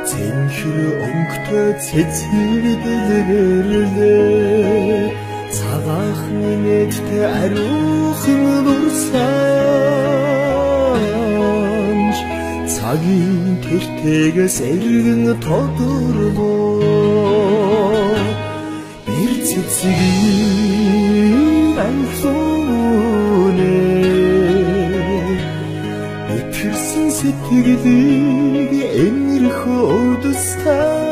Цэнхэр өнгөтэй цэцэрлэлэрлээ цагаахан нэттэй ариухан дурсамж цагийн тэртэгээс эргэн тодорлоо бэр цэцгийн анхлуунэ битэрсэн сэтгэлийг энэрхүү удастаа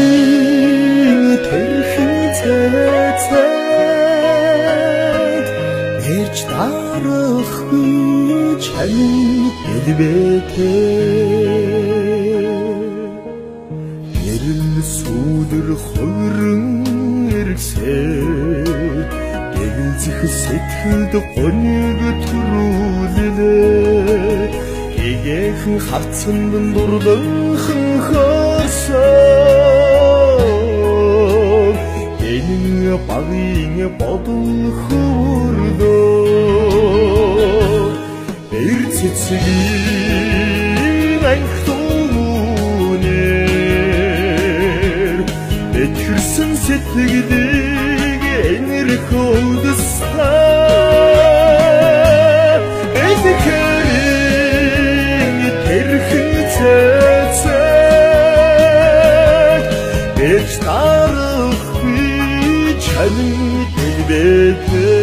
бэлэхэрийн тэрхэн цэцэд эрж дарахгүй чамин элбэтээ гэрэл сүдэр хойрон эргсээ дэглзэх сэтгэлд гониг төрүүлээ эгээхэн харцанд дурланхан хорсон энэ багын бодол хүрдөө бэр цэцгийн анхлуунэр бэтгэрсэн сэтгэлийг энэрхүү удастаа эзэхэрийн тэрхэн цэцэд бэж дарахгүй чамин дэлбэтээ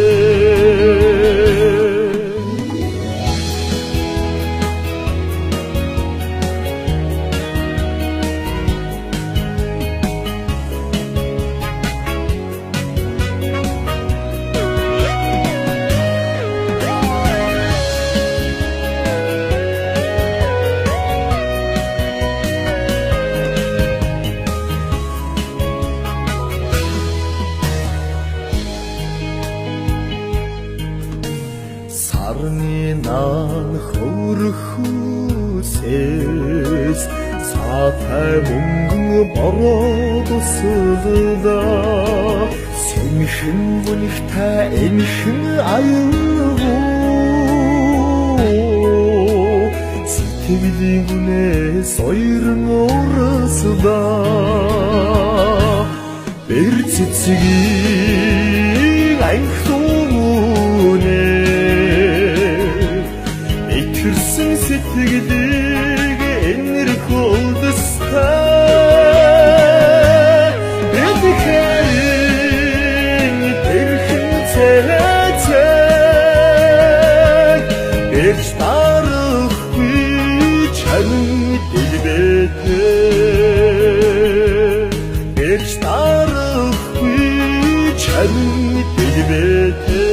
сарны наан хөрхүүсээс цаатай мөнгөн бороод усылдаа сэнхэн бүнихтэй энхэн аюулгүй сэтгэлийн гүнээс ойрон урасдаа бэр цэцгийн анхлуунэ битэрсэн сэтгэлийг энэрхүү удастаа эзэхэрийн тэрхэн цэцэд эрж дарахгүй чамин дэлбэтээ эрж дарахгүй чамин дэлбэтээ